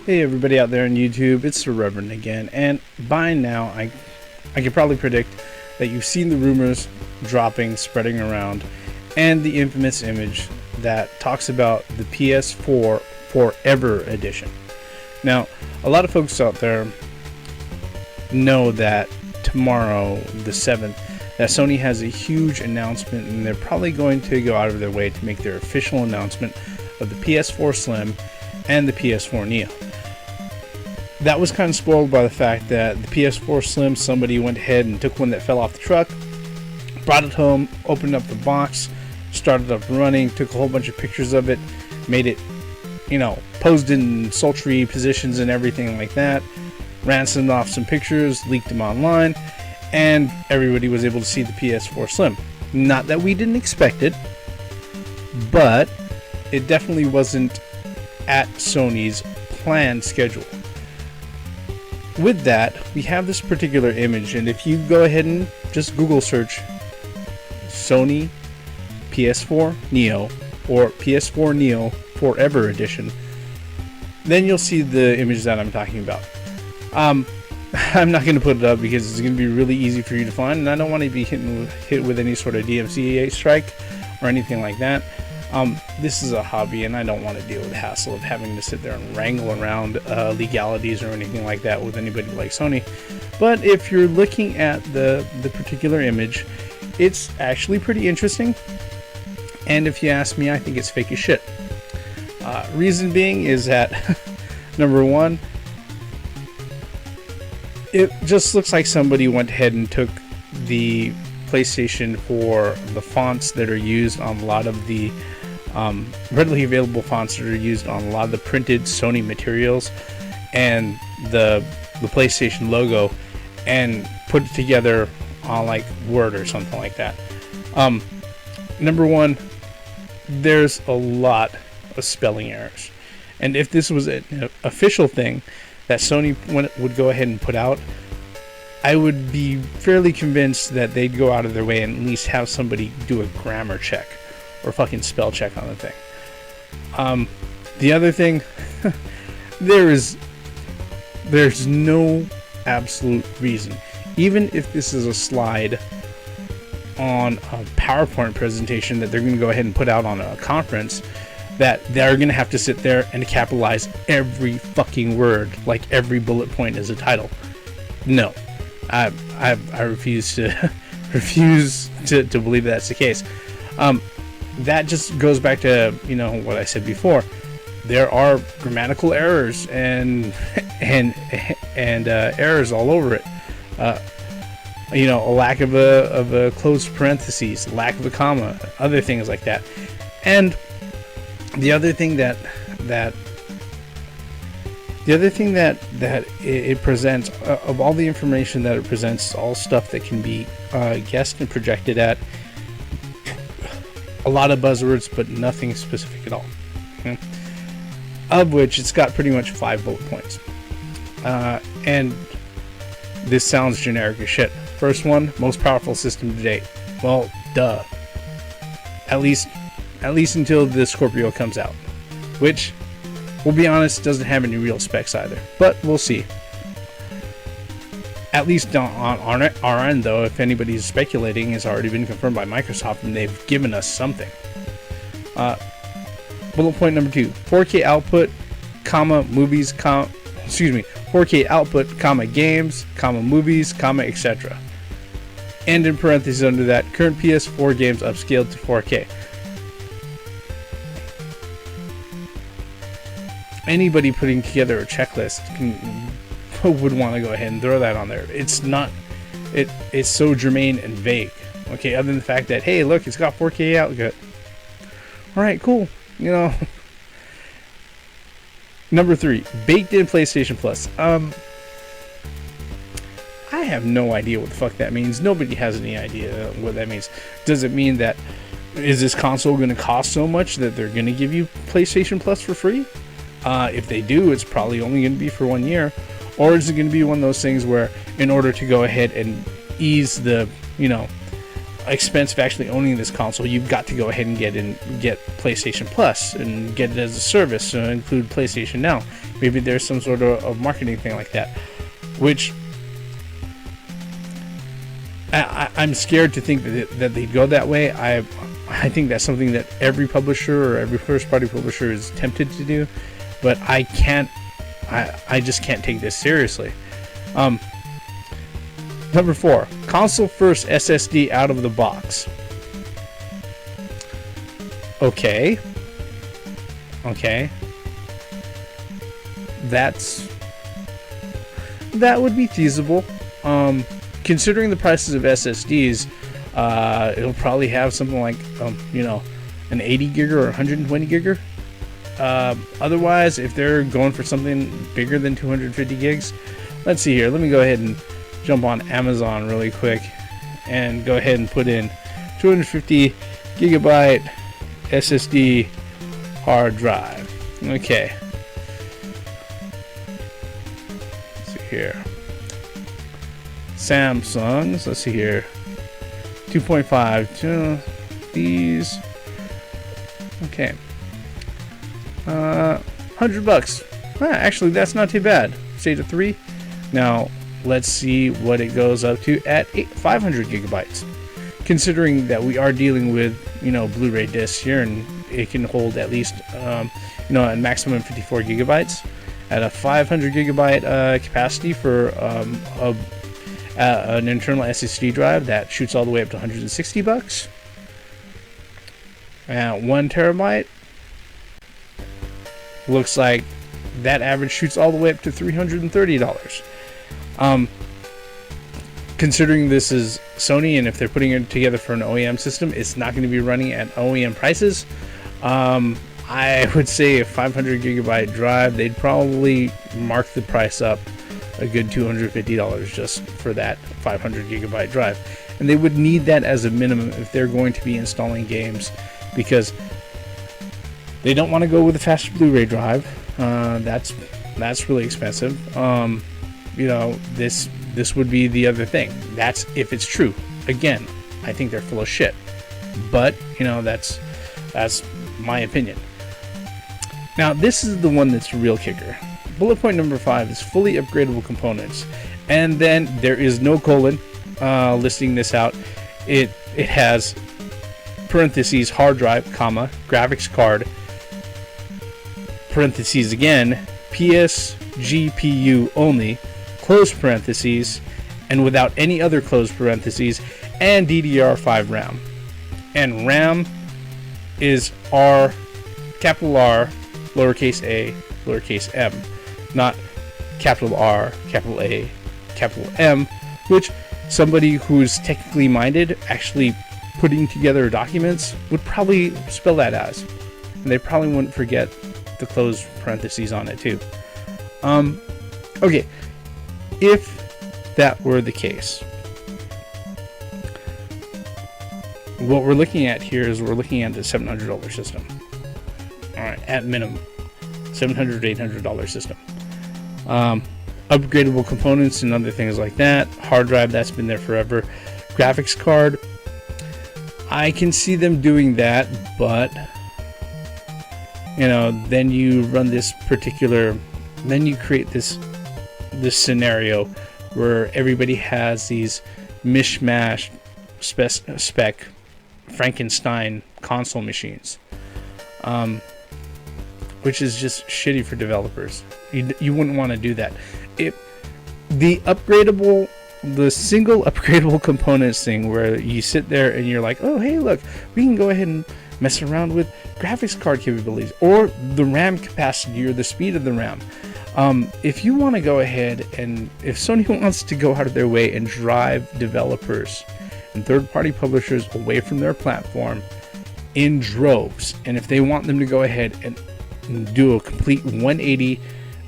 Hey everybody out there on YouTube, it's the Reverend again, and by now I can probably predict that you've seen the rumors dropping, spreading around, and the infamous image that talks about the PS4 Forever Edition. Now, a lot of folks out there know that tomorrow, the 7th, that Sony has a huge announcement, and they're probably going to go out of their way to make their official announcement of the PS4 Slim and the PS4 NEO. That was kind of spoiled by the fact that the PS4 Slim, somebody went ahead and took one that fell off the truck, brought it home, opened up the box, started up running, took a whole bunch of pictures of it, made it, posed in sultry positions and everything like that, ransomed off some pictures, leaked them online, and everybody was able to see the PS4 Slim. Not that we didn't expect it, but it definitely wasn't at Sony's planned schedule. With that, we have this particular image, and if you go ahead and just Google search Sony PS4 NEO or PS4 NEO Forever Edition, then you'll see the image that I'm talking about. I'm not going to put it up because it's going to be really easy for you to find, and I don't want to be hit with any sort of DMCA strike or anything like that. This is a hobby, and I don't want to deal with the hassle of having to sit there and wrangle around legalities or anything like that with anybody like Sony. But if you're looking at the particular image, it's actually pretty interesting. And if you ask me, I think it's fake as shit. Reason being is that, number one, it just looks like somebody went ahead and took the PlayStation for the fonts that are used on a lot of the readily available fonts that are used on a lot of the printed Sony materials and the PlayStation logo, and put it together on like Word or something like that. Number one, there's a lot of spelling errors, and if this was an official thing that Sony would go ahead and put out, I would be fairly convinced that they'd go out of their way and at least have somebody do a grammar check or fucking spell check on the thing. The other thing, there's no absolute reason, even if this is a slide on a PowerPoint presentation that they're going to go ahead and put out on a conference, that they're going to have to sit there and capitalize every fucking word, like every bullet point is a title. No. I refuse to believe that's the case. That just goes back to what I said before. There are grammatical errors and errors all over it. A lack of a closed parentheses, lack of a comma, other things like that. And the other thing that it presents, of all the information that it presents, all stuff that can be guessed and projected at, a lot of buzzwords, but nothing specific at all. Okay? Of which it's got pretty much 5 bullet points. And this sounds generic as shit. First one, most powerful system to date. Well, duh. At least until the Scorpio comes out, which, we'll be honest, doesn't have any real specs either, but we'll see. At least on our end, though, if anybody's speculating, it's already been confirmed by Microsoft, and they've given us something. Bullet point number 2: 4K output, movies, 4K output, games, movies, etc. And in parentheses under that, current PS4 games upscaled to 4K. Anybody putting together a checklist would want to go ahead and throw that on there. It's so germane and vague. Okay, other than the fact that, hey, look, it's got 4K output. All right, cool. Number 3, baked in PlayStation Plus. I have no idea what the fuck that means. Nobody has any idea what that means. Does it mean that, is this console going to cost so much that they're going to give you PlayStation Plus for free? If they do, it's probably only going to be for 1 year. Or is it going to be one of those things where, in order to go ahead and ease the, expense of actually owning this console, you've got to go ahead and get PlayStation Plus and get it as a service, so include PlayStation Now. Maybe there's some sort of marketing thing like that, which I'm scared to think that they go that way. I think that's something that every publisher or every first-party publisher is tempted to do, but I just can't take this seriously. Number 4, console first SSD out of the box. Okay. That would be feasible. Considering the prices of SSDs, it'll probably have something like an 80 gig or 120 gig. Otherwise, if they're going for something bigger than 250 gigs, let's see here. Let me go ahead and jump on Amazon really quick and go ahead and put in 250 gigabyte SSD hard drive. Okay. Let's see here. Samsungs. Let's see here. 2.5. These. Okay. $100. Actually, that's not too bad. State of 3. Now, let's see what it goes up to at 500 gigabytes. Considering that we are dealing with, Blu-ray discs here, and it can hold at least, a maximum 54 gigabytes at a 500 gigabyte capacity for an internal SSD drive that shoots all the way up to $160. And 1 terabyte looks like that average shoots all the way up to $330. Considering this is Sony, and if they're putting it together for an OEM system, it's not going to be running at OEM prices. I would say a 500 gigabyte drive, they'd probably mark the price up a good $250 just for that 500 gigabyte drive. And they would need that as a minimum if they're going to be installing games, because they don't want to go with a faster Blu-ray drive. That's really expensive. This would be the other thing. That's if it's true. Again, I think they're full of shit. But, that's my opinion. Now, this is the one that's the real kicker. Bullet point number 5 is fully upgradable components. And then there is no colon listing this out. It has parentheses hard drive, comma, graphics card, parentheses again, PS GPU only, close parentheses, and without any other close parentheses, and DDR5 RAM. And RAM is R, capital R, lowercase a, lowercase m, not capital R, capital A, capital M, which somebody who's technically minded, actually putting together documents, would probably spell that as. And they probably wouldn't forget the close parentheses on it too. Okay, if that were the case, what we're looking at here is we're looking at a $700 system. Alright, at minimum. $700 to $800 system. Upgradable components and other things like that. Hard drive, that's been there forever. Graphics card, I can see them doing that, but then you run this particular, then you create this scenario where everybody has these mishmash spec Frankenstein console machines, which is just shitty for developers. You wouldn't want to do that. The single upgradable components thing, where you sit there and you're like, oh hey, look, we can go ahead and mess around with graphics card capabilities or the RAM capacity or the speed of the RAM. If you want to go ahead, and if Sony wants to go out of their way and drive developers and third-party publishers away from their platform in droves, and if they want them to go ahead and do a complete 180,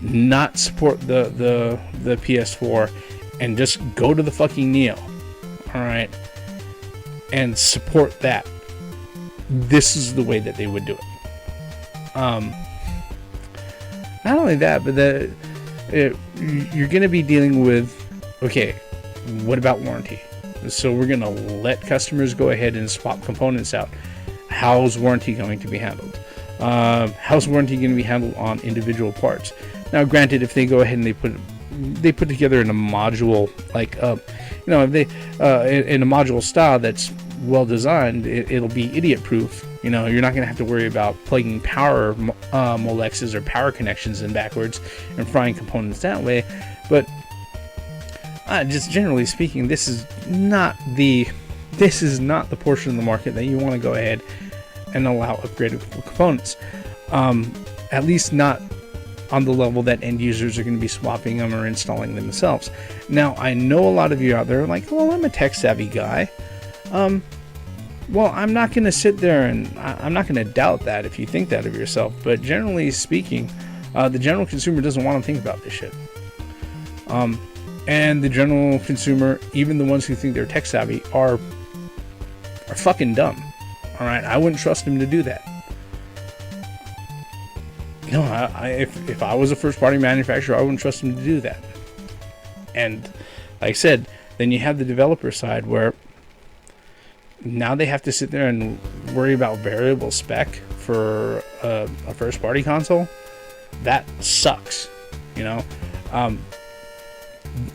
not support the PS4, and just go to the fucking Neo, alright, and support that, this is the way that they would do it. Not only that, but you're going to be dealing with, okay, what about warranty? So we're going to let customers go ahead and swap components out. How's warranty going to be handled? How's warranty going to be handled on individual parts? Now, granted, if they go ahead and they put together in a module, like if they in a module style that's well designed, it'll be idiot proof. You're not going to have to worry about plugging power molexes or power connections in backwards and frying components that way. But just generally speaking, this is not the portion of the market that you want to go ahead and allow upgradable components. At least not on the level that end users are going to be swapping them or installing them themselves. Now, I know a lot of you out there are like, well, I'm a tech savvy guy. Well, I'm not going to sit there and I'm not going to doubt that if you think that of yourself. But generally speaking, the general consumer doesn't want to think about this shit. And the general consumer, even the ones who think they're tech savvy, are fucking dumb. All right, I wouldn't trust them to do that. No, if I was a first-party manufacturer, I wouldn't trust them to do that. And like I said, then you have the developer side where now they have to sit there and worry about variable spec for a first-party console. That sucks,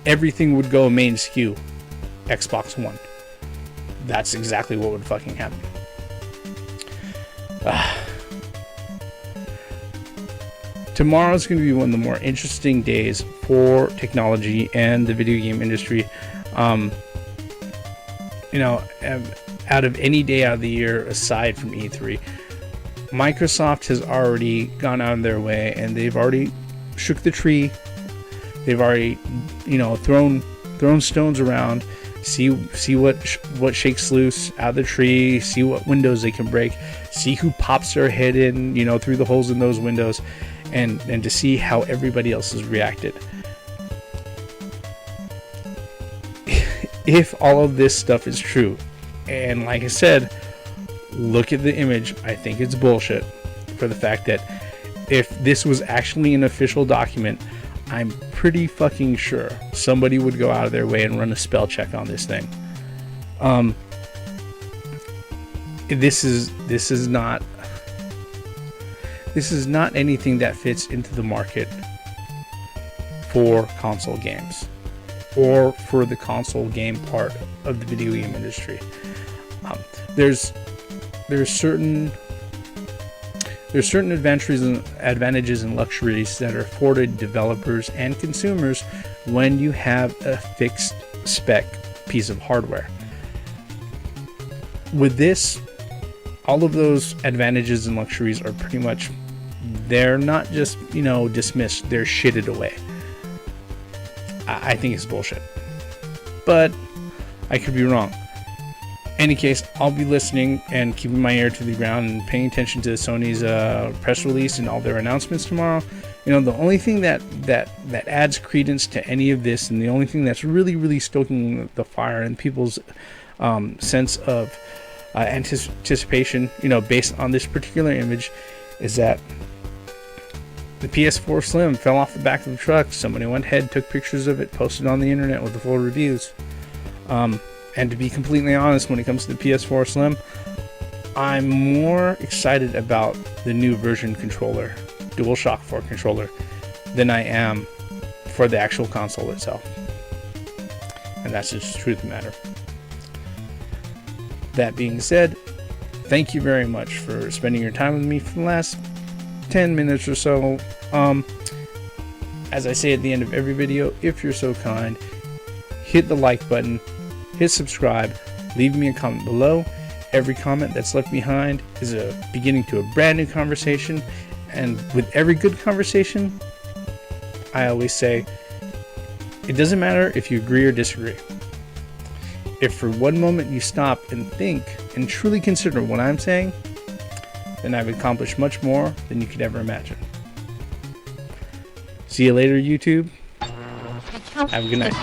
everything would go main SKU, Xbox One. That's exactly what would fucking happen. Tomorrow's going to be one of the more interesting days for technology and the video game industry. Out of any day out of the year aside from E3, Microsoft has already gone out of their way and they've already shook the tree. They've already, thrown stones around, see what shakes loose out of the tree, see what windows they can break, see who pops their head in, through the holes in those windows, and to see how everybody else has reacted. If all of this stuff is true, and like I said, look at the image, I think it's bullshit for the fact that if this was actually an official document, I'm pretty fucking sure somebody would go out of their way and run a spell check on this thing. This is not anything that fits into the market for console games or for the console game part of the video game industry. There's certain advantages and luxuries that are afforded developers and consumers when you have a fixed spec piece of hardware. With this, all of those advantages and luxuries are pretty much, they're not just, dismissed, they're shitted away. I think it's bullshit. But I could be wrong. Any case, I'll be listening and keeping my ear to the ground and paying attention to Sony's press release and all their announcements tomorrow. The only thing that adds credence to any of this, and the only thing that's really, really stoking the fire in people's sense of anticipation, based on this particular image, is that the PS4 Slim fell off the back of the truck. Somebody went ahead, took pictures of it, posted on the internet with the full reviews. And to be completely honest, when it comes to the PS4 Slim, I'm more excited about the new version controller, DualShock 4 controller, than I am for the actual console itself. And that's just the truth of the matter. That being said, thank you very much for spending your time with me for the last 10 minutes or so. As I say at the end of every video, if you're so kind, hit the like button, hit subscribe, leave me a comment below. Every comment that's left behind is a beginning to a brand new conversation, and with every good conversation, I always say, it doesn't matter if you agree or disagree. If for one moment you stop and think and truly consider what I'm saying, then I've accomplished much more than you could ever imagine. See you later, YouTube. Have a good night.